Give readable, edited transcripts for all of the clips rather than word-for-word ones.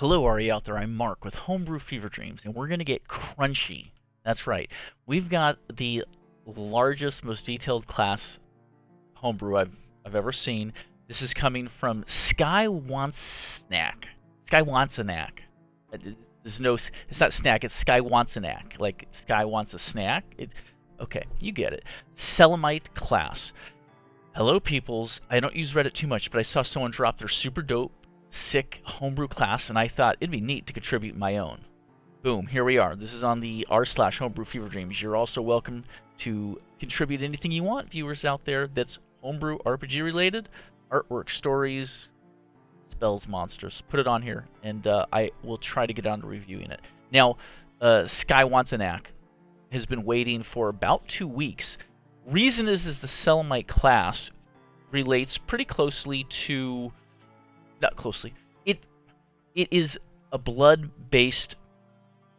Hello, are you out there? I'm Mark with Homebrew Fever Dreams, and we're going to get crunchy. That's right. We've got the largest, most detailed class homebrew I've ever seen. This is coming from skywantsanacc. Skywantsanacc. There's no. It's not snack. It's skywantsanacc. Like Sky wants a snack. Okay, you get it. Selemite class. Hello, peoples. I don't use Reddit too much, but I saw someone drop their super dope, sick homebrew class, and I thought it'd be neat to contribute my own. Boom, here we are. This is on the r/homebrew fever dreams. You're also welcome to contribute anything you want, viewers out there, that's homebrew RPG related, artwork, stories, spells, monsters. Put it on here, and I will try to get on to reviewing it. Now, skywantsanacc has been waiting for about 2 weeks. Reason is the Selemite class relates pretty closely to, not closely, it is a blood-based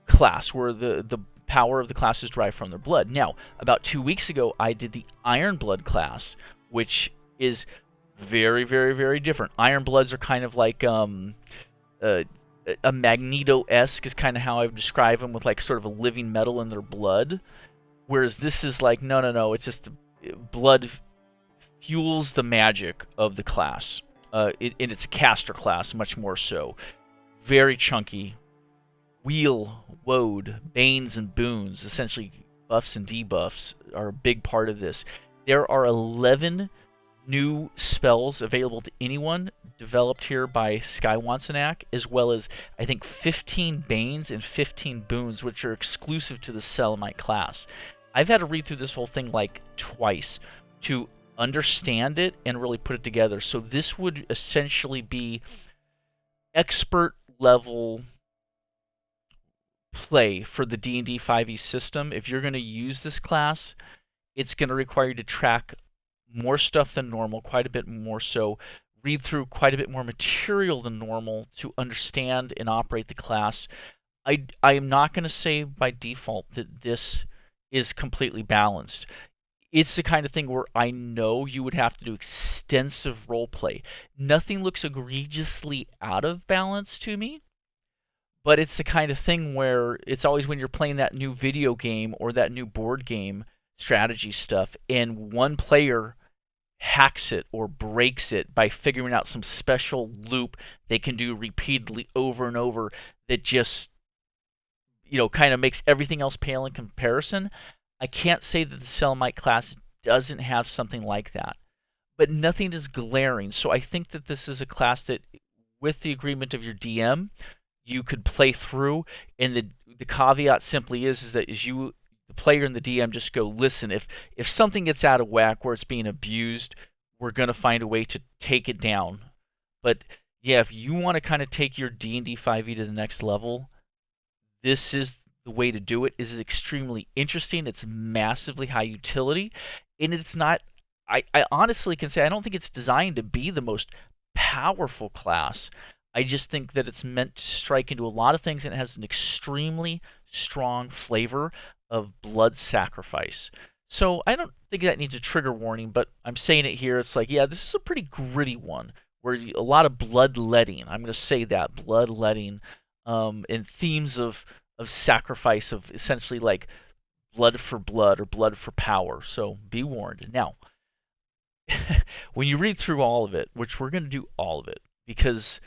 class where the power of the class is derived from their blood. Now, about 2 weeks ago, I did the Iron Blood class, which is very, very, very different. Iron Bloods are kind of like a Magneto-esque is kind of how I would describe them, with like sort of a living metal in their blood. Whereas this is like, no, it's just blood fuels the magic of the class. And it's a caster class, much more so. Very chunky. Wheel, woad, banes, and boons, essentially buffs and debuffs, are a big part of this. There are 11 new spells available to anyone, developed here by skywantsanacc, as well as, I think, 15 banes and 15 boons, which are exclusive to the Selemite class. I've had to read through this whole thing like twice to understand it and really put it together. So this would essentially be expert level play for the D&D 5e system. If you're going to use this class, it's going to require you to track more stuff than normal, quite a bit more so, read through quite a bit more material than normal to understand and operate the class. I am not going to say by default that this is completely balanced. It's the kind of thing where I know you would have to do extensive role play. Nothing looks egregiously out of balance to me, but it's the kind of thing where it's always when you're playing that new video game or that new board game strategy stuff, and one player hacks it or breaks it by figuring out some special loop they can do repeatedly over and over that just, kind of makes everything else pale in comparison. I can't say that the Selemite class doesn't have something like that, but nothing is glaring. So I think that this is a class that, with the agreement of your DM, you could play through, and the caveat simply is that as you, the player and the DM, just go, listen, if something gets out of whack where it's being abused, we're going to find a way to take it down. But yeah, if you want to kind of take your D&D 5e to the next level, this is the way to do it. It is extremely interesting. It's massively high utility, and it's not, I honestly can say I don't think it's designed to be the most powerful class. I just think that it's meant to strike into a lot of things, and it has an extremely strong flavor of blood sacrifice. So I don't think that needs a trigger warning, but I'm saying it here. It's like, yeah, this is a pretty gritty one, where a lot of bloodletting. I'm going to say that, bloodletting, and themes of sacrifice, of essentially like blood for blood or blood for power. So be warned. Now, when you read through all of it, which we're going to do all of it, because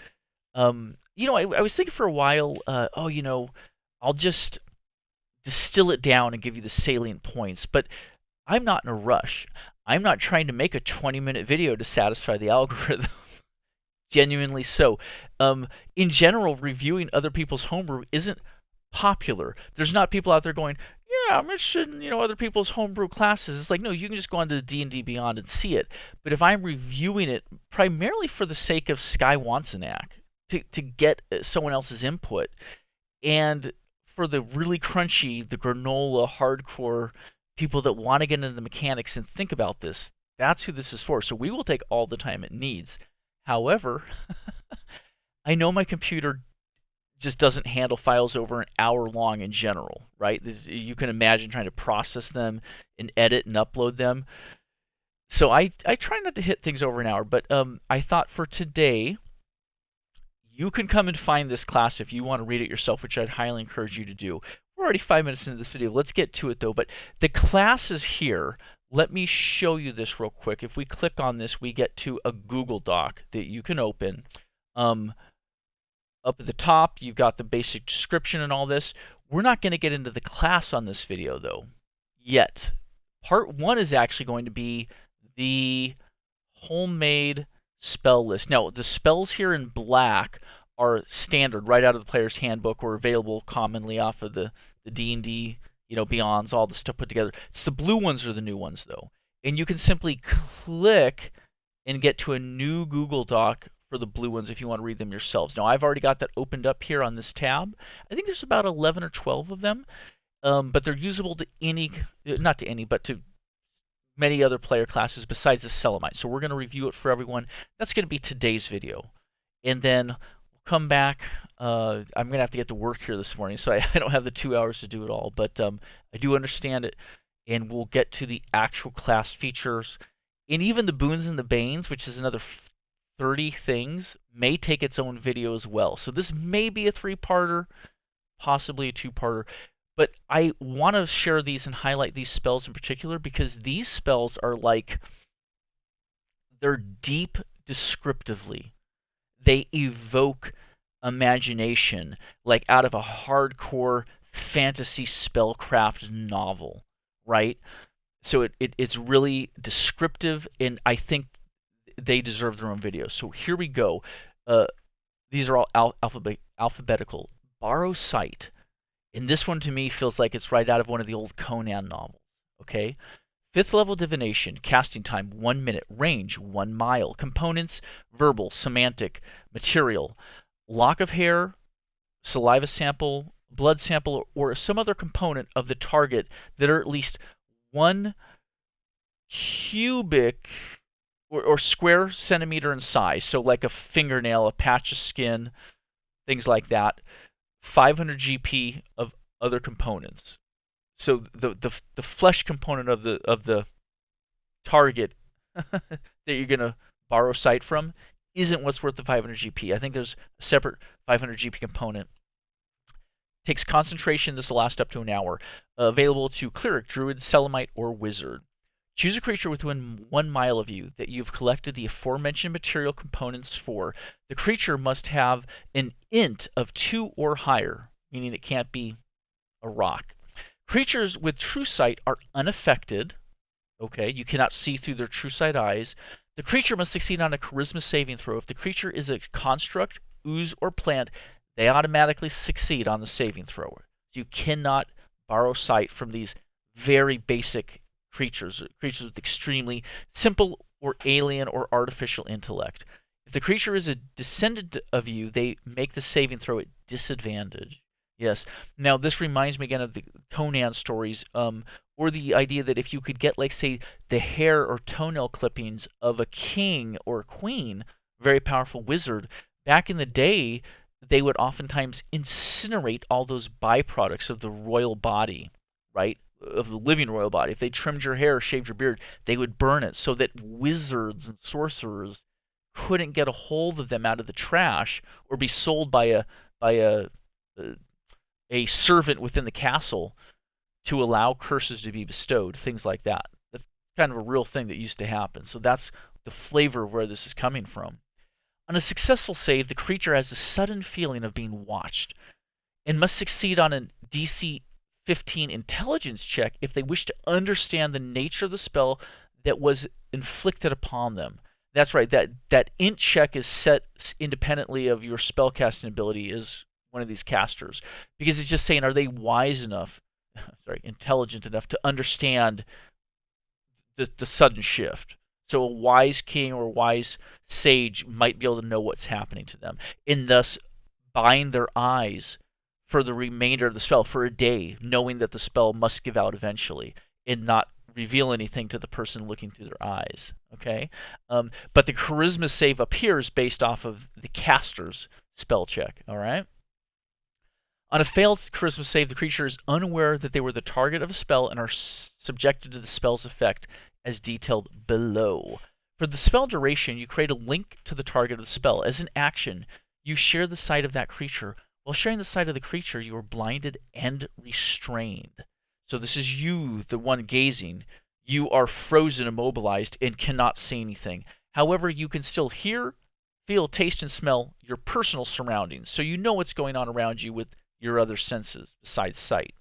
I was thinking for a while, I'll just distill it down and give you the salient points, but I'm not in a rush. I'm not trying to make a 20-minute video to satisfy the algorithm. Genuinely so. In general, reviewing other people's homebrew isn't popular. There's not people out there going, yeah, I'm interested in, other people's homebrew classes. It's like, no, you can just go onto the D&D Beyond and see it. But if I'm reviewing it primarily for the sake of skywantsanacc, to get someone else's input, and for the really crunchy, the granola, hardcore people that want to get into the mechanics and think about this, that's who this is for. So we will take all the time it needs. However, I know my computer just doesn't handle files over an hour long in general, right? You can imagine trying to process them and edit and upload them. So I try not to hit things over an hour, but I thought for today, You can come and find this class if you want to read it yourself, which I'd highly encourage you to do. We're already 5 minutes into this video. Let's get to it though. But the class is here. Let me show you this real quick. If we click on this, we get to a Google Doc that you can open. Up at the top, you've got the basic description and all this. We're not going to get into the class on this video though, yet. Part 1 is actually going to be the homemade spell list. Now, the spells here in black are standard, right out of the player's handbook, or available commonly off of the D&D, Beyonds, all the stuff put together. It's the blue ones are the new ones, though. And you can simply click and get to a new Google Doc for the blue ones if you want to read them yourselves. Now, I've already got that opened up here on this tab. I think there's about 11 or 12 of them, but they're usable to not to any, but to many other player classes besides the Selemite. So we're going to review it for everyone. That's going to be today's video. And then we'll come back. I'm going to have to get to work here this morning, so I don't have the 2 hours to do it all. But I do understand it, and we'll get to the actual class features. And even the boons and the banes, which is another 30 things, may take its own video as well. So this may be a 3-parter, possibly a 2-parter. But I want to share these and highlight these spells in particular because these spells are they're deep descriptively. They evoke imagination like out of a hardcore fantasy spellcraft novel, right? So it's really descriptive, and I think they deserve their own video. So here we go. These are all alphabetical. Borrow Sight. And this one to me feels like it's right out of one of the old Conan novels. Okay? 5th level divination, casting time 1 minute, range 1 mile, components verbal, semantic, material, lock of hair, saliva sample, blood sample, or some other component of the target that are at least 1 cubic or square centimeter in size. So like a fingernail, a patch of skin, things like that. 500 GP of other components. So the flesh component of the target that you're gonna borrow sight from isn't what's worth the 500 GP. I think there's a separate 500 GP component. Takes concentration. This will last up to an hour. Available to cleric, druid, selemite, or wizard. Choose a creature within 1 mile of you that you've collected the aforementioned material components for. The creature must have an int of 2 or higher, meaning it can't be a rock. Creatures with true sight are unaffected. Okay, you cannot see through their true sight eyes. The creature must succeed on a charisma saving throw. If the creature is a construct, ooze, or plant, they automatically succeed on the saving throw. You cannot borrow sight from these very basic creatures with extremely simple or alien or artificial intellect. If the creature is a descendant of you, they make the saving throw at disadvantage. Yes. Now this reminds me again of the Conan stories, or the idea that if you could get, like, say, the hair or toenail clippings of a king or a queen, very powerful wizard, back in the day, they would oftentimes incinerate all those byproducts of the royal body, right? Of the living royal body. If they trimmed your hair, shaved your beard, they would burn it so that wizards and sorcerers couldn't get a hold of them out of the trash or be sold by a servant within the castle to allow curses to be bestowed, things like that. That's kind of a real thing that used to happen. So that's the flavor of where this is coming from. On a successful save, the creature has a sudden feeling of being watched and must succeed on a DC 15 intelligence check if they wish to understand the nature of the spell that was inflicted upon them. That's right, that int check is set independently of your spellcasting ability as one of these casters, because it's just saying, are they wise enough, intelligent enough to understand the sudden shift. So a wise king or a wise sage might be able to know what's happening to them, and thus bind their eyes for the remainder of the spell, for a day, knowing that the spell must give out eventually, and not reveal anything to the person looking through their eyes. Okay? But the charisma save up here is based off of the caster's spell check. All right? On a failed charisma save, the creature is unaware that they were the target of a spell and are subjected to the spell's effect as detailed below. For the spell duration, you create a link to the target of the spell. As an action, You share the sight of that creature. While sharing the sight of the creature, you are blinded and restrained. So this is you, the one gazing. You are frozen, immobilized, and cannot see anything. However, you can still hear, feel, taste, and smell your personal surroundings. So you know what's going on around you with your other senses besides sight.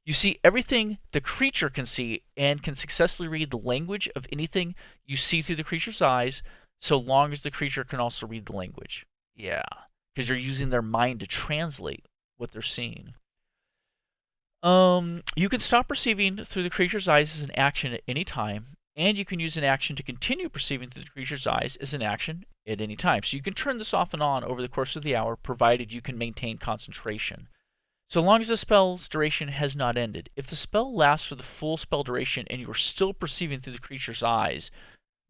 You see everything the creature can see and can successfully read the language of anything you see through the creature's eyes, so long as the creature can also read the language. Yeah, because you're using their mind to translate what they're seeing. You can stop perceiving through the creature's eyes as an action at any time, and you can use an action to continue perceiving through the creature's eyes as an action at any time. So you can turn this off and on over the course of the hour, provided you can maintain concentration. So long as the spell's duration has not ended. If the spell lasts for the full spell duration and you are still perceiving through the creature's eyes,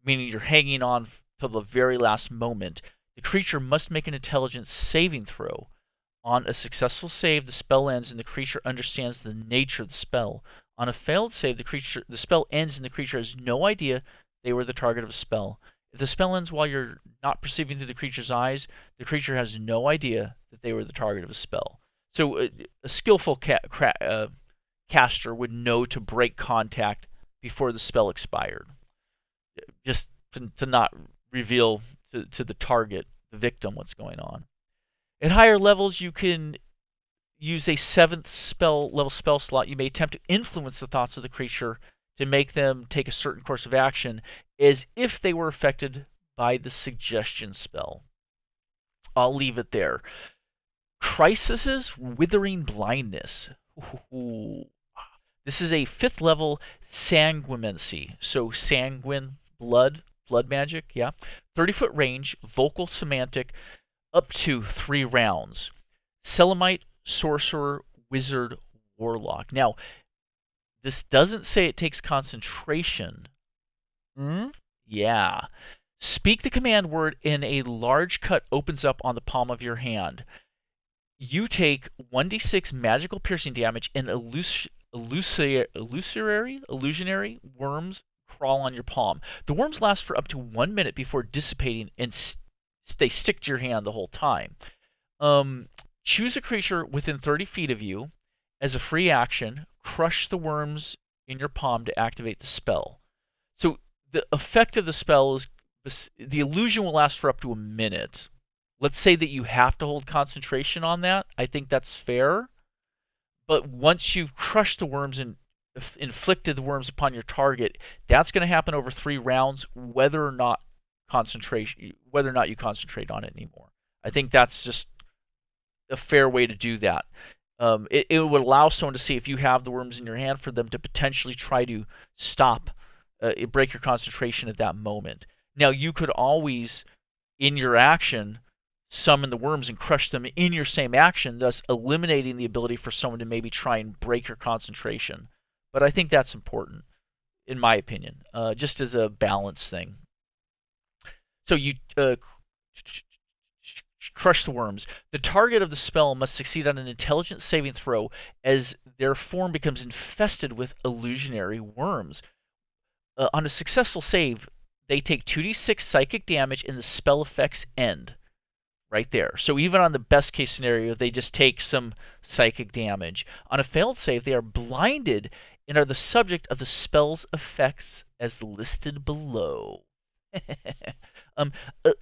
meaning you're hanging on till the very last moment, the creature must make an intelligence saving throw. On a successful save, the spell ends and the creature understands the nature of the spell. On a failed save, the spell ends and the creature has no idea they were the target of a spell. If the spell ends while you're not perceiving through the creature's eyes, the creature has no idea that they were the target of a spell. So a skillful caster would know to break contact before the spell expired, just to not reveal to the target, the victim, what's going on. At higher levels, you can use a 7th level spell slot. You may attempt to influence the thoughts of the creature to make them take a certain course of action as if they were affected by the suggestion spell. I'll leave it there. Crisis's Withering Blindness. Ooh. This is a 5th level sanguinancy. So sanguine, blood magic, yeah. 30-foot range, vocal semantic, up to 3 rounds. Selemite, sorcerer, wizard, warlock. Now, this doesn't say it takes concentration. Yeah. Speak the command word and a large cut opens up on the palm of your hand. You take 1d6 magical piercing damage and illusionary worms crawl on your palm. The worms last for up to 1 minute before dissipating and they stick to your hand the whole time. Choose a creature within 30 feet of you. As a free action, crush the worms in your palm to activate the spell. So the effect of the spell is the illusion will last for up to a minute. Let's say that you have to hold concentration on that. I think that's fair. But once you've crushed the worms and inflicted the worms upon your target, that's going to happen over 3 rounds, whether or not you concentrate on it anymore. I think that's just a fair way to do that. It would allow someone to see if you have the worms in your hand for them to potentially try to break your concentration at that moment. Now, you could always, in your action, summon the worms and crush them in your same action, thus eliminating the ability for someone to maybe try and break your concentration. But I think that's important, in my opinion, just as a balance thing. So you crush the worms. The target of the spell must succeed on an intelligence saving throw as their form becomes infested with illusionary worms. On a successful save, they take 2d6 psychic damage and the spell effects end. Right there. So even on the best case scenario, they just take some psychic damage. On a failed save, they are blinded and are the subject of the spell's effects as listed below.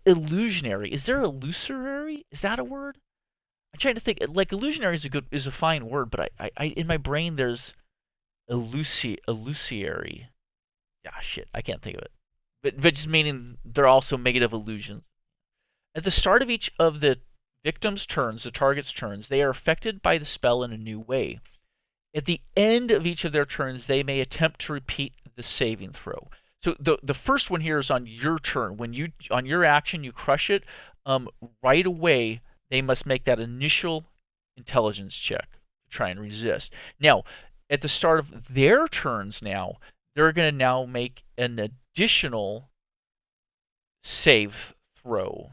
Illusionary. Is there illusory? Is that a word? I'm trying to think. Like illusionary is a fine word, but I in my brain there's illusory. Ah, shit. I can't think of it. But just meaning they're also made of illusions. At the start of each of the victim's turns, the target's turns, they are affected by the spell in a new way. At the end of each of their turns, they may attempt to repeat the saving throw. So the first one here is on your turn. When you on your action you crush it, right away they must make that initial intelligence check to try and resist. Now, at the start of their turns now, they're going to now make an additional save throw.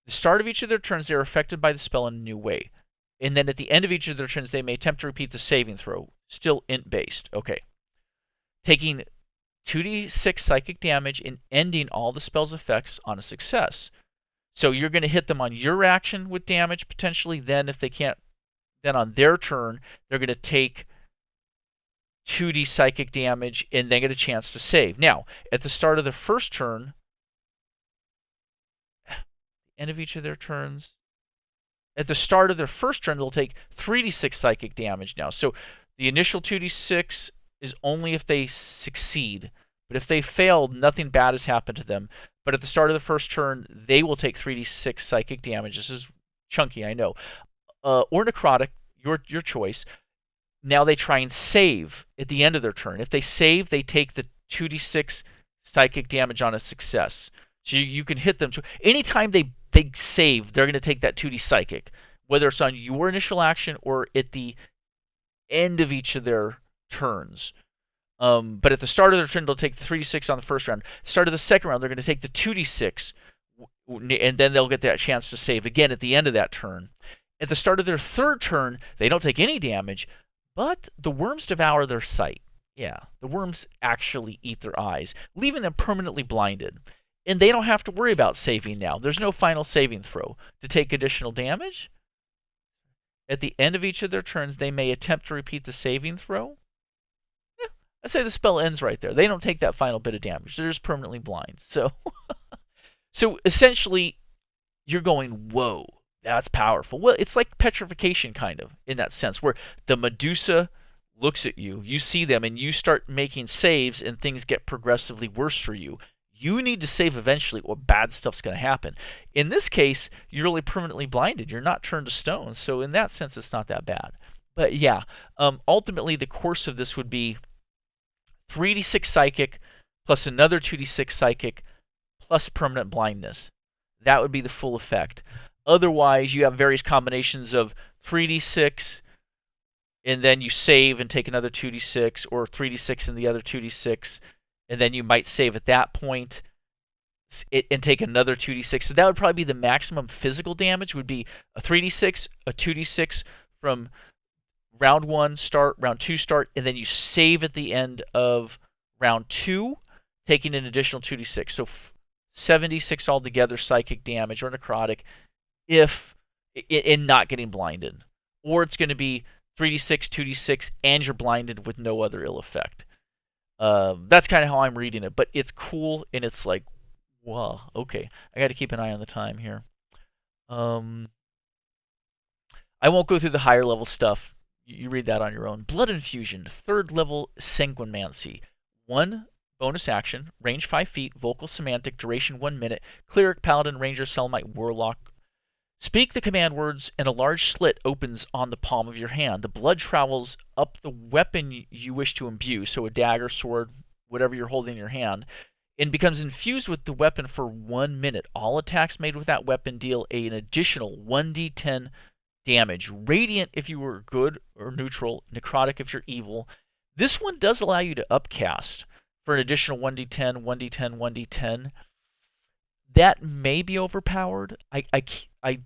The start of each of their turns, they are affected by the spell in a new way. And then at the end of each of their turns, they may attempt to repeat the saving throw, still int-based. Okay. Taking 2d6 psychic damage and ending all the spell's effects on a success. So you're going to hit them on your action with damage potentially. Then if they can't, then on their turn, they're going to take 2d psychic damage and then get a chance to save. Now, at the start of the first turn, end of each of their turns, at the start of their first turn, they'll take 3d6 psychic damage now. So the initial 2d6 is only if they succeed. But if they fail, nothing bad has happened to them. But at the start of the first turn, they will take 3d6 psychic damage. This is chunky, I know. Or necrotic, your choice. Now they try and save at the end of their turn. If they save, they take the 2d6 psychic damage on a success. So you can hit them. Anytime they save, they're going to take that 2d psychic, whether it's on your initial action or at the end of each of their turns. But at the start of their turn, they'll take the 3d6 on the first round. Start of the second round, they're going to take the 2d6, and then they'll get that chance to save again at the end of that turn. At the start of their third turn, they don't take any damage, but the worms devour their sight. Yeah, the worms actually eat their eyes, leaving them permanently blinded. And they don't have to worry about saving now. There's no final saving throw to take additional damage. At the end of each of their turns, they may attempt to repeat the saving throw. I say the spell ends right there. They don't take that final bit of damage. They're just permanently blind. So, so essentially, you're going, whoa, that's powerful. Well, it's like petrification, kind of, in that sense, where the Medusa looks at you, you see them, and you start making saves, and things get progressively worse for you. You need to save eventually, or bad stuff's going to happen. In this case, you're really permanently blinded. You're not turned to stone. So in that sense, it's not that bad. But yeah, ultimately, the course of this would be 3d6 psychic plus another 2d6 psychic plus permanent blindness. That would be the full effect. Otherwise, you have various combinations of 3d6 and then you save and take another 2d6, or 3d6 and the other 2d6, and then you might save at that point and take another 2d6. So that would probably be the maximum physical damage, would be a 3d6, a 2d6 from round 1 start, round 2 start, and then you save at the end of round 2, taking an additional 2d6. So 76 altogether psychic damage or necrotic if in not getting blinded. Or it's going to be 3d6, 2d6, and you're blinded with no other ill effect. That's kind of how I'm reading it, but it's cool, and it's like, whoa, okay. I got to keep an eye on the time here. I won't go through the higher level stuff. You read that on your own. Blood Infusion, 3rd level Sanguimancy. 1 bonus action, range 5 feet, vocal semantic, duration 1 minute, cleric, paladin, ranger, Selemite, warlock. Speak the command words, and a large slit opens on the palm of your hand. The blood travels up the weapon you wish to imbue, so a dagger, sword, whatever you're holding in your hand, and becomes infused with the weapon for 1 minute. All attacks made with that weapon deal an additional 1d10 damage. Radiant if you were good or neutral, necrotic if you're evil. This one does allow you to upcast for an additional 1d10, 1d10, 1d10. That may be overpowered. I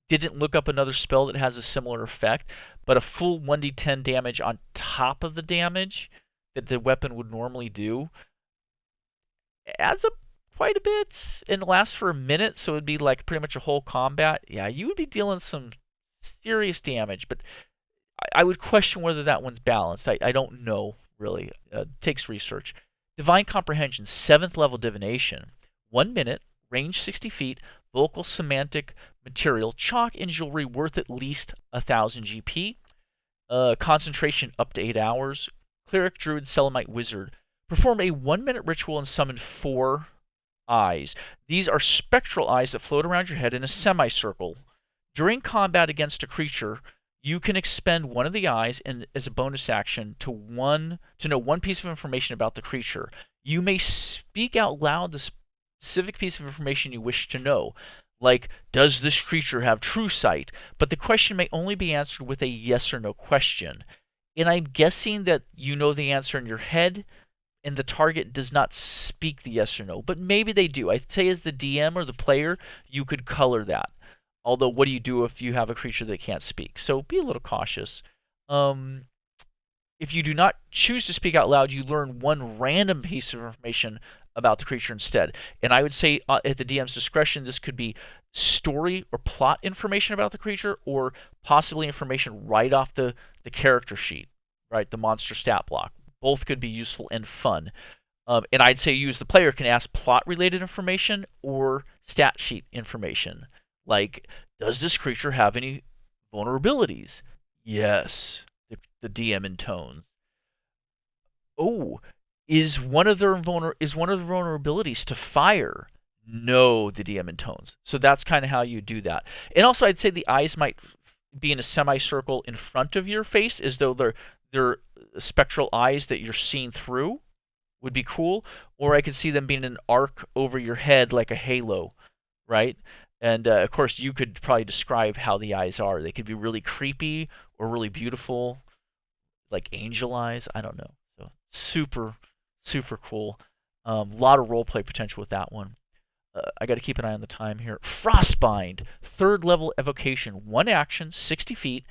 didn't look up another spell that has a similar effect, but a full 1d10 damage on top of the damage that the weapon would normally do adds up quite a bit and lasts for a minute, so it would be like pretty much a whole combat. Yeah, you would be dealing some serious damage, but I would question whether that one's balanced. I don't know, really. Takes research. Divine Comprehension, 7th level Divination. 1 minute, range 60 feet, vocal semantic material, chalk and jewelry worth at least 1,000 GP. Concentration up to 8 hours. Cleric, druid, Selemite, wizard. Perform a 1-minute ritual and summon 4 eyes. These are spectral eyes that float around your head in a semicircle. During combat against a creature, you can expend one of the eyes as a bonus action to know one piece of information about the creature. You may speak out loud the specific piece of information you wish to know, like, does this creature have true sight? But the question may only be answered with a yes or no question. And I'm guessing that you know the answer in your head, and the target does not speak the yes or no. But maybe they do. I'd say as the DM or the player, you could color that. Although, what do you do if you have a creature that can't speak? So be a little cautious. If you do not choose to speak out loud, you learn one random piece of information about the creature instead. And I would say at the DM's discretion, this could be story or plot information about the creature, or possibly information right off the character sheet, right? The monster stat block. Both could be useful and fun. And I'd say the player can ask plot related information or stat sheet information. Like, does this creature have any vulnerabilities? Yes, the DM intones. Oh, is one of their vulnerabilities to fire? No, the DM intones. So that's kind of how you do that. And also, I'd say the eyes might be in a semicircle in front of your face, as though they're spectral eyes that you're seeing through. Would be cool. Or I could see them being an arc over your head like a halo, right? And of course, you could probably describe how the eyes are. They could be really creepy or really beautiful, like angel eyes. I don't know. So super, super cool. A lot of roleplay potential with that one. I got to keep an eye on the time here. Frostbind, 3rd level evocation, 1 action, 60 feet,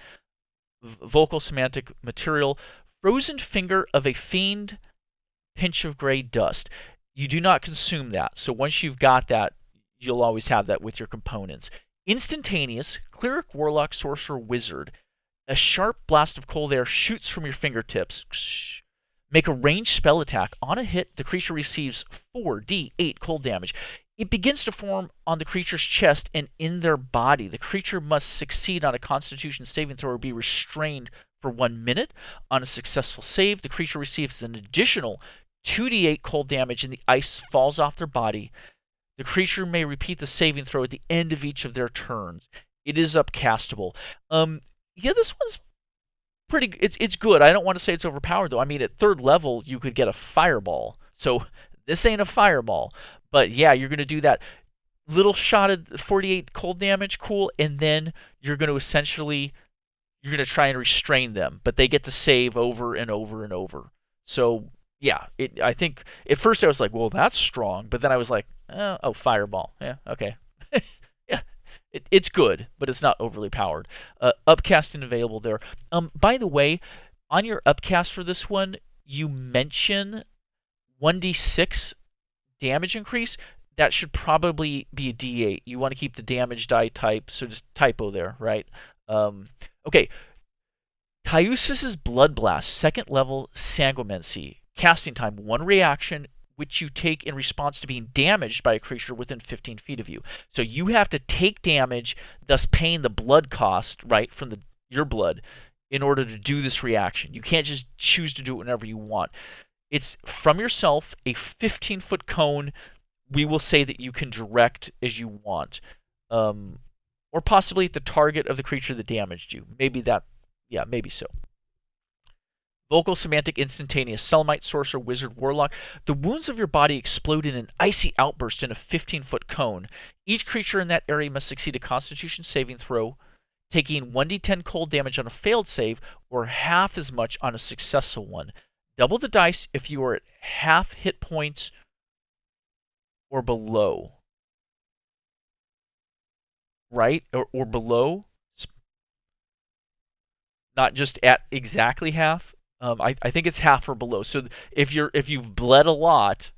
vocal semantic material, frozen finger of a fiend, pinch of gray dust. You do not consume that. So once you've got that, you'll always have that with your components. Instantaneous, cleric, warlock, sorcerer, wizard. A sharp blast of cold air shoots from your fingertips. Make a ranged spell attack. On a hit, the creature receives 4d8 cold damage. It begins to form on the creature's chest and in their body. The creature must succeed on a Constitution saving throw or be restrained for 1 minute. On a successful save, the creature receives an additional 2d8 cold damage and the ice falls off their body. The creature may repeat the saving throw at the end of each of their turns. It is upcastable. Yeah, this one's pretty. It's good. I don't want to say it's overpowered though. I mean, at 3rd level, you could get a fireball. So this ain't a fireball, but yeah, you're gonna do that little shot of 48 cold damage, cool, and then you're gonna try and restrain them, but they get to save over and over and over. So yeah, I think at first I was like, well, that's strong, but then I was like, oh, fireball. Yeah, okay. Yeah, it's good, but it's not overly powered. Upcasting available there. By the way, on your upcast for this one, you mention 1d6 damage increase. That should probably be a d8. You want to keep the damage die type, so just typo there, right? Okay. Causis's Blood Blast, 2nd level sanguimancy. Casting time, 1 reaction, which you take in response to being damaged by a creature within 15 feet of you. So you have to take damage, thus paying the blood cost, right, from your blood, in order to do this reaction. You can't just choose to do it whenever you want. It's from yourself, a 15-foot cone. We will say that you can direct as you want. Or possibly at the target of the creature that damaged you. Maybe so. Vocal, semantic, instantaneous, Selemite, sorcerer, wizard, warlock. The wounds of your body explode in an icy outburst in a 15-foot cone. Each creature in that area must succeed a Constitution saving throw, taking 1d10 cold damage on a failed save, or half as much on a successful one. Double the dice if you are at half hit points or below. Right? Or below. Not just at exactly half. I think it's half or below. So if you've bled a lot,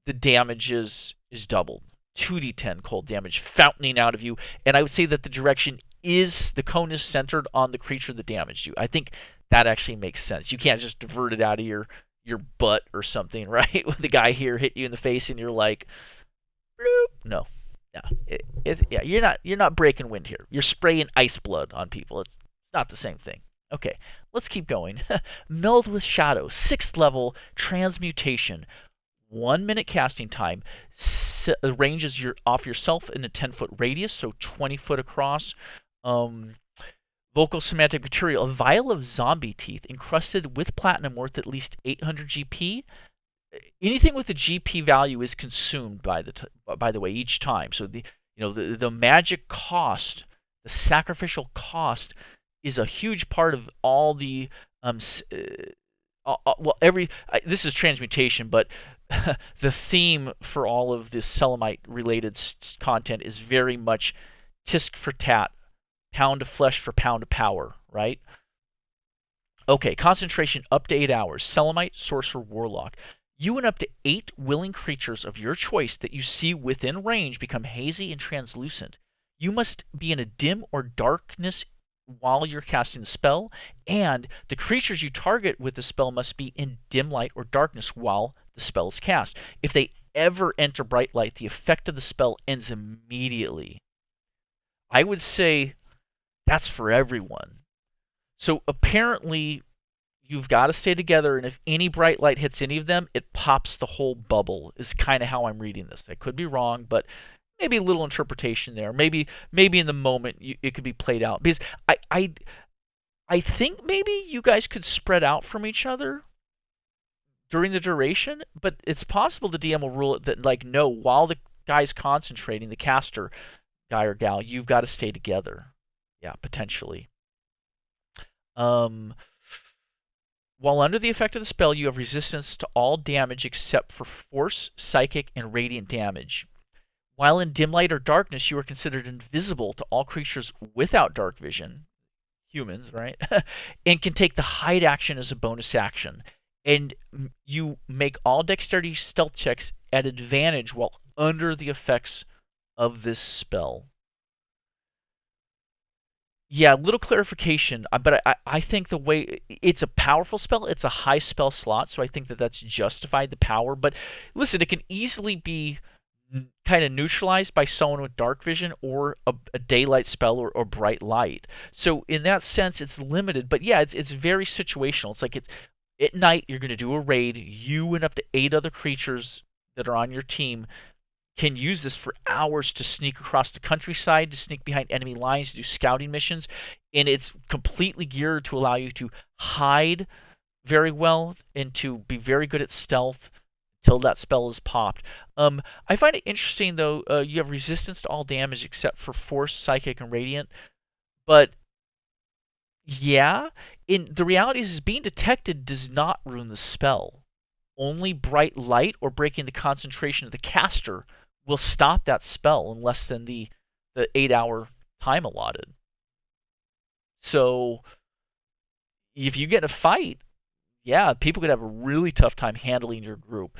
the damage is doubled. 2d10 cold damage fountaining out of you, and I would say that the cone is centered on the creature that damaged you. I think that actually makes sense. You can't just divert it out of your butt or something, right? When the guy here hit you in the face and you're like, bloop. No, you're not breaking wind here. You're spraying ice blood on people. It's not the same thing. Okay, let's keep going. Meld with Shadow, 6th level transmutation. 1 minute casting time. Ranges off yourself in a 10-foot radius, so 20 foot across. Vocal semantic material. A vial of zombie teeth encrusted with platinum worth at least 800 GP. Anything with a GP value is consumed by the way each time. So the magic cost, the sacrificial cost, is a huge part of all the this is transmutation, but the theme for all of this Selemite related content is very much tisk for tat, pound of flesh for pound of power, right? Okay, concentration up to 8 hours. Selemite, sorcerer, warlock. You and up to 8 willing creatures of your choice that you see within range become hazy and translucent. You must be in a dim or darkness while you're casting the spell, and the creatures you target with the spell must be in dim light or darkness while the spell is cast. If they ever enter bright light, the effect of the spell ends immediately. I would say that's for everyone. So apparently, you've got to stay together, and if any bright light hits any of them, it pops the whole bubble, is kind of how I'm reading this. I could be wrong, but maybe a little interpretation there. Maybe in the moment it could be played out. Because I think maybe you guys could spread out from each other during the duration, but it's possible the DM will rule it that, like, no, while the guy's concentrating, the caster guy or gal, you've got to stay together. Yeah, potentially. Um, While under the effect of the spell, you have resistance to all damage except for force, psychic, and radiant damage. While in dim light or darkness, you are considered invisible to all creatures without dark vision, humans, right? And can take the hide action as a bonus action. And you make all dexterity stealth checks at advantage while under the effects of this spell. Yeah, little clarification, but I think the way it's a powerful spell, it's a high spell slot, so I think that that's justified the power. But listen, it can easily be kind of neutralized by someone with dark vision or a daylight spell or bright light. So in that sense, it's limited. But yeah, it's very situational. It's like it's at night you're going to do a raid. You and up to 8 other creatures that are on your team can use this for hours to sneak across the countryside, to sneak behind enemy lines, to do scouting missions, and it's completely geared to allow you to hide very well and to be very good at stealth till that spell is popped. I find it interesting, though, you have resistance to all damage except for force, psychic, and radiant, but yeah, the reality is being detected does not ruin the spell. Only bright light or breaking the concentration of the caster will stop that spell in less than the 8-hour time allotted. So if you get in a fight, yeah, people could have a really tough time handling your group.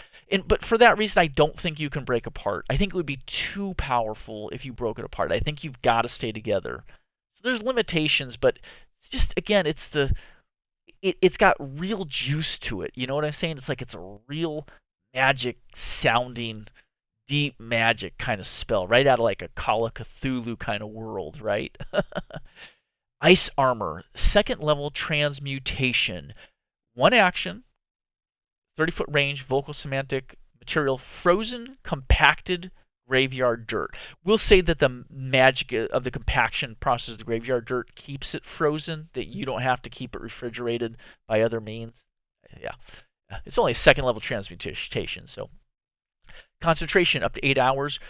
But for that reason, I don't think you can break apart. I think it would be too powerful if you broke it apart. I think you've got to stay together. So there's limitations, but it's just, again, it's got real juice to it. You know what I'm saying? It's like it's a real magic sounding, deep magic kind of spell, right out of like a Call of Cthulhu kind of world, right? Ice Armor, 2nd level transmutation. 1 action, 30-foot range, vocal semantic material, frozen, compacted graveyard dirt. We'll say that the magic of the compaction process of the graveyard dirt keeps it frozen, that you don't have to keep it refrigerated by other means. Yeah. It's only a 2nd level transmutation, so. Concentration up to 8 hours.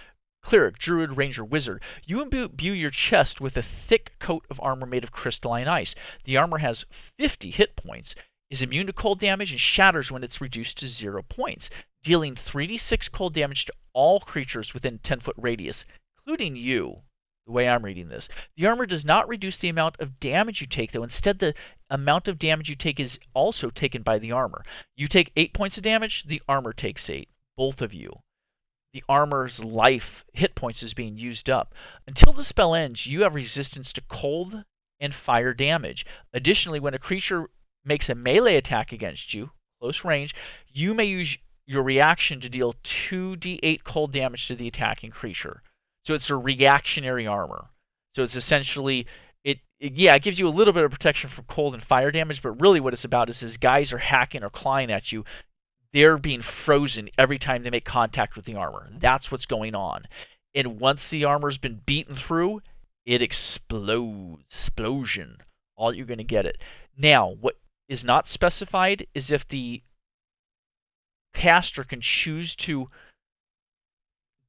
Cleric, Druid, Ranger, Wizard. You imbue your chest with a thick coat of armor made of crystalline ice. The armor has 50 hit points, is immune to cold damage, and shatters when it's reduced to 0 points, dealing 3d6 cold damage to all creatures within 10-foot radius, including you, the way I'm reading this. The armor does not reduce the amount of damage you take, though. Instead, the amount of damage you take is also taken by the armor. You take 8 points of damage, the armor takes 8. Both of you. The armor's life hit points is being used up. Until the spell ends, you have resistance to cold and fire damage. Additionally, when a creature makes a melee attack against you, close range, you may use your reaction to deal 2d8 cold damage to the attacking creature. So it's a reactionary armor. So it's essentially, it gives you a little bit of protection from cold and fire damage, but really what it's about is guys are hacking or clawing at you. They're being frozen every time they make contact with the armor. That's what's going on. And once the armor's been beaten through, it explodes. Explosion. All you're going to get it. Now, what is not specified is if the caster can choose to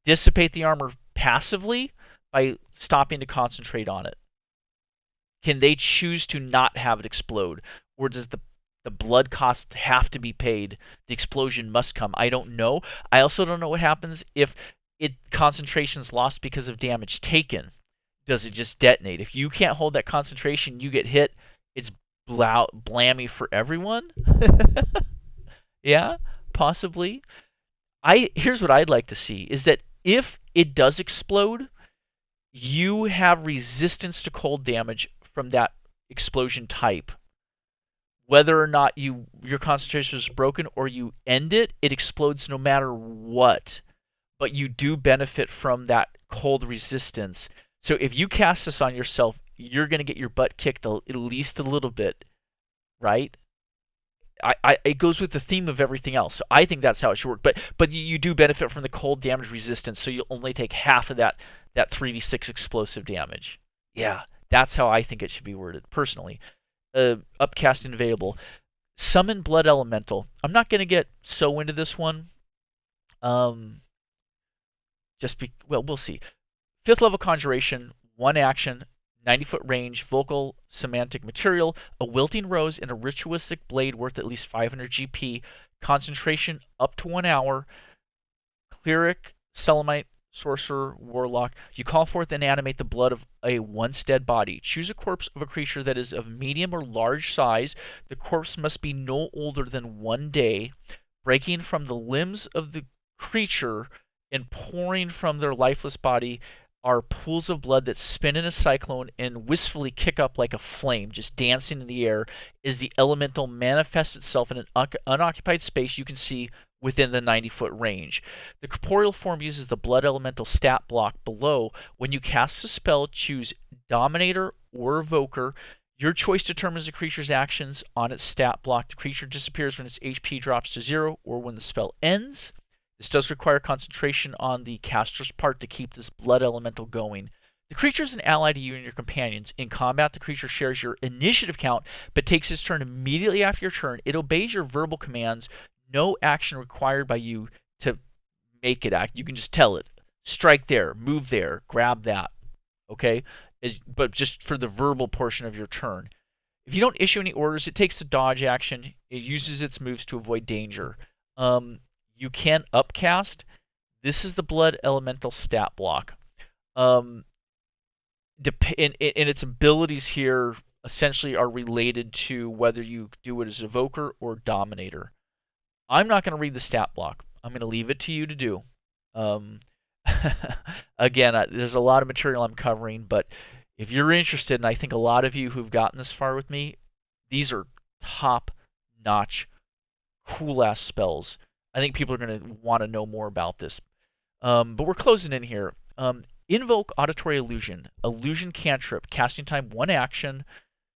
dissipate the armor passively by stopping to concentrate on it. Can they choose to not have it explode? Or does the blood costs have to be paid? The explosion must come. I don't know. I also don't know what happens if concentration's lost because of damage taken. Does it just detonate? If you can't hold that concentration, you get hit, it's blammy for everyone? Yeah, possibly. Here's what I'd like to see, is that if it does explode, you have resistance to cold damage from that explosion type. Whether or not your concentration is broken or you end it, it explodes no matter what. But you do benefit from that cold resistance. So if you cast this on yourself, you're going to get your butt kicked at least a little bit, right? It goes with the theme of everything else. So I think that's how it should work. But you do benefit from the cold damage resistance, so you'll only take half of that 3d6 explosive damage. Yeah, that's how I think it should be worded, personally. Upcast and available. Summon Blood Elemental. I'm not going to get so into this one. Well, we'll see. 5th level Conjuration, 1 action, 90-foot range, vocal semantic material, a wilting rose, and a ritualistic blade worth at least 500 GP, concentration up to 1 hour, cleric, Selemite, sorcerer, warlock. You call forth and animate the blood of a once dead body. Choose a corpse of a creature that is of medium or large size. The corpse must be no older than 1 day. Breaking from the limbs of the creature and pouring from their lifeless body are pools of blood that spin in a cyclone and wistfully kick up like a flame, just dancing in the air, as the elemental manifests itself in an unoccupied space you can see within the 90-foot range. The corporeal form uses the blood elemental stat block below. When you cast a spell, choose Dominator or Evoker. Your choice determines the creature's actions on its stat block. The creature disappears when its HP drops to 0 or when the spell ends. This does require concentration on the caster's part to keep this blood elemental going. The creature is an ally to you and your companions. In combat, the creature shares your initiative count, but takes its turn immediately after your turn. It obeys your verbal commands. No action required by you to make it act. You can just tell it. Strike there, move there, grab that. Okay? But just for the verbal portion of your turn. If you don't issue any orders, it takes the dodge action. It uses its moves to avoid danger. You can upcast. This is the blood elemental stat block. And its abilities here essentially are related to whether you do it as Evoker or Dominator. I'm not going to read the stat block. I'm going to leave it to you to do. Again, there's a lot of material I'm covering, but if you're interested, and I think a lot of you who've gotten this far with me, these are top-notch, cool-ass spells. I think people are going to want to know more about this. But we're closing in here. Invoke Auditory Illusion. Illusion cantrip. Casting time 1 action.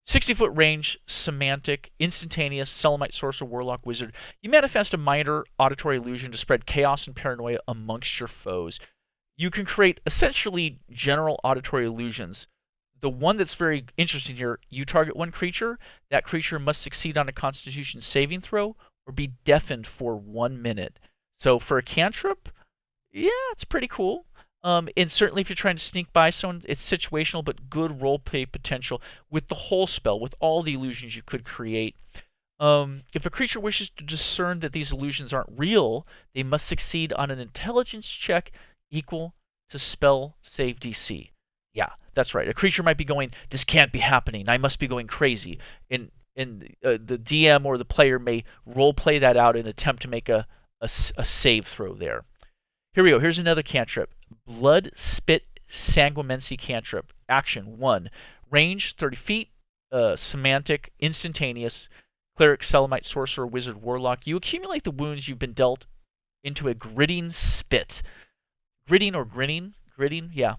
60-foot range. Semantic. Instantaneous. Selemite, sorcerer, warlock, wizard. You manifest a minor auditory illusion to spread chaos and paranoia amongst your foes. You can create essentially general auditory illusions. The one that's very interesting here, you target one creature. That creature must succeed on a Constitution saving throw or be deafened for 1 minute. So for a cantrip, yeah, it's pretty cool. And certainly if you're trying to sneak by someone, it's situational, but good roleplay potential with the whole spell, with all the illusions you could create. If a creature wishes to discern that these illusions aren't real, they must succeed on an intelligence check equal to spell save DC. Yeah, that's right. A creature might be going, this can't be happening. I must be going crazy. And the DM or the player may role play that out and attempt to make a save throw there. Here we go. Here's another cantrip. Blood Spit Sanguinancy cantrip. Action 1. Range 30 feet. Semantic. Instantaneous. Cleric, Selemite, Sorcerer, Wizard, Warlock. You accumulate the wounds you've been dealt into a gritting spit. Gritting or grinning? Gritting? Yeah.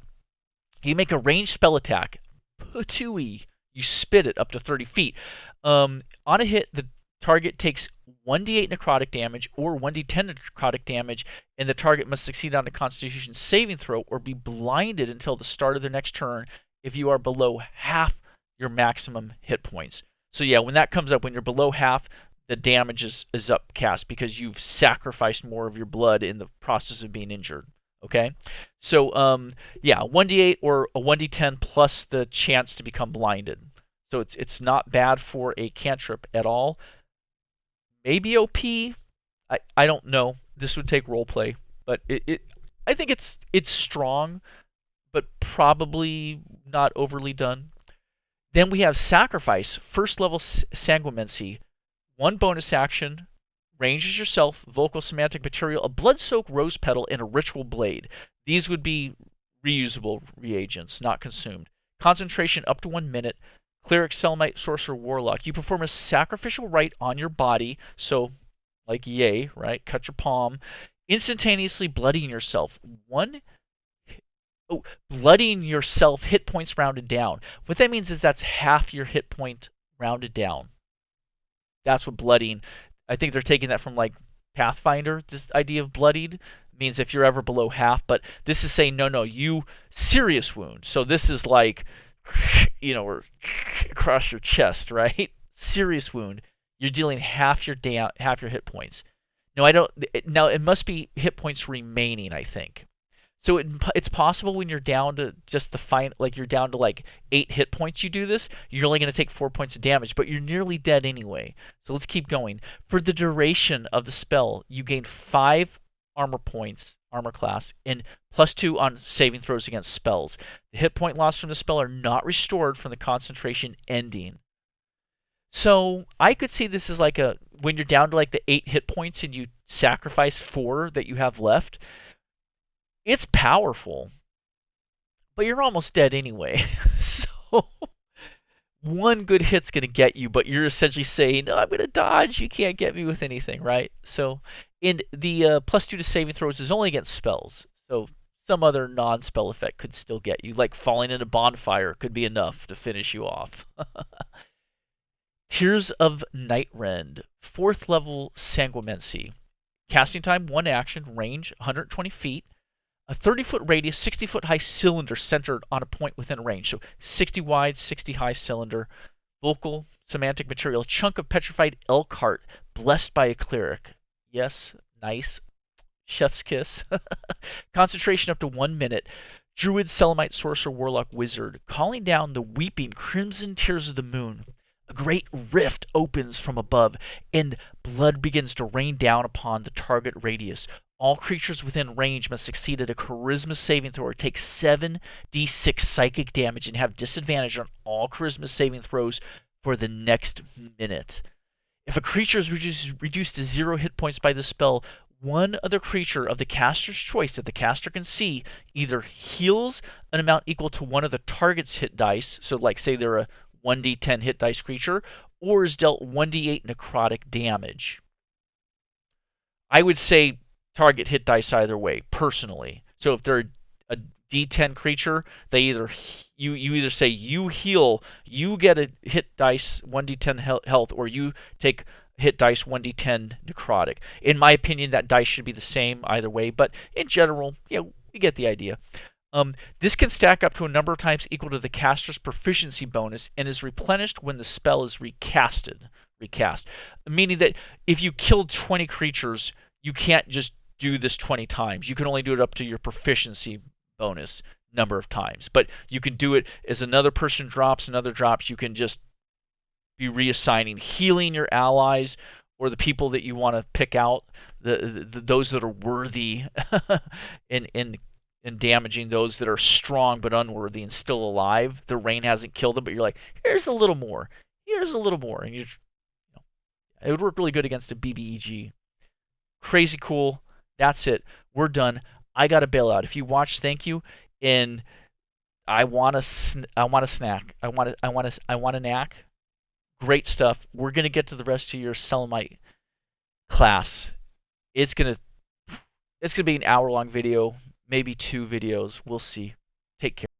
You make a ranged spell attack. Patooey. You spit it up to 30 feet. On a hit, the target takes 1d8 necrotic damage or 1d10 necrotic damage, and the target must succeed on a Constitution saving throw or be blinded until the start of their next turn if you are below half your maximum hit points. So yeah, when that comes up, when you're below half, the damage is upcast because you've sacrificed more of your blood in the process of being injured. Okay? So, yeah, 1d8 or a 1d10 plus the chance to become blinded. So it's not bad for a cantrip at all. Maybe OP. I don't know. This would take roleplay, but I think it's strong, but probably not overly done. Then we have Sacrifice, first level Sanguinancy. 1 bonus action, ranges yourself, vocal semantic material, a blood-soaked rose petal, and a ritual blade. These would be reusable reagents, not consumed. Concentration up to 1 minute. Cleric, Selemite, Sorcerer, Warlock. You perform a sacrificial rite on your body, so like yay, right? Cut your palm. Instantaneously bloodying yourself. Bloodying yourself, hit points rounded down. What that means is that's half your hit point rounded down. That's what bloodying. I think they're taking that from like Pathfinder. This idea of bloodied means if you're ever below half, but this is saying no, you serious wound. So this is like, or across your chest, right? Serious wound. You're dealing half your hit points. No, I don't. Now it must be hit points remaining, I think. So it's possible when you're down to just you're down to like 8 hit points, you do this, you're only going to take 4 points of damage, but you're nearly dead anyway. So let's keep going. For the duration of the spell, you gain 5 armor points, armor class, and +2 on saving throws against spells. The hit point loss from the spell are not restored from the concentration ending. So I could see this as like when you're down to like the 8 hit points and you sacrifice 4 that you have left. It's powerful, but you're almost dead anyway. So one good hit's going to get you, but you're essentially saying, no, I'm going to dodge. You can't get me with anything, right? So the +2 to saving throws is only against spells. So some other non-spell effect could still get you, like falling in a bonfire could be enough to finish you off. Tears of Nightrend, 4th level Sanguimancy. Casting time, 1 action, range 120 feet. A 30-foot radius, 60-foot high cylinder centered on a point within range. So 60 wide, 60 high cylinder. Vocal, semantic material. Chunk of petrified elk heart, blessed by a cleric. Yes, nice. Chef's kiss. Concentration up to 1 minute. Druid, Selemite, Sorcerer, Warlock, Wizard. Calling down the weeping crimson tears of the moon. A great rift opens from above, and blood begins to rain down upon the target radius. All creatures within range must succeed at a charisma saving throw or take 7d6 psychic damage and have disadvantage on all charisma saving throws for the next minute. If a creature is reduced to 0 hit points by the spell, one other creature of the caster's choice that the caster can see either heals an amount equal to one of the target's hit dice, so like say they're a 1d10 hit dice creature, or is dealt 1d8 necrotic damage. I would say target hit dice either way, personally. So if they're a D10 creature, they you either say you heal, you get a hit dice 1d10 health, or you take hit dice 1d10 necrotic. In my opinion, that dice should be the same either way, but in general, you get the idea. This can stack up to a number of times equal to the caster's proficiency bonus and is replenished when the spell is recast. Meaning that if you killed 20 creatures, you can't just do this 20 times. You can only do it up to your proficiency bonus number of times. But you can do it as another person drops, another drops. You can just be reassigning, healing your allies or the people that you want to pick out, those that are worthy, and damaging those that are strong but unworthy and still alive. The rain hasn't killed them, but you're like, here's a little more. Here's a little more. And it would work really good against a BBEG. Crazy cool. That's it. We're done. I got to bail out. If you watch, thank you. And I want a snack. I want a knack. Great stuff. We're gonna get to the rest of your Selemite class. It's gonna be an hour-long video, maybe 2 videos. We'll see. Take care.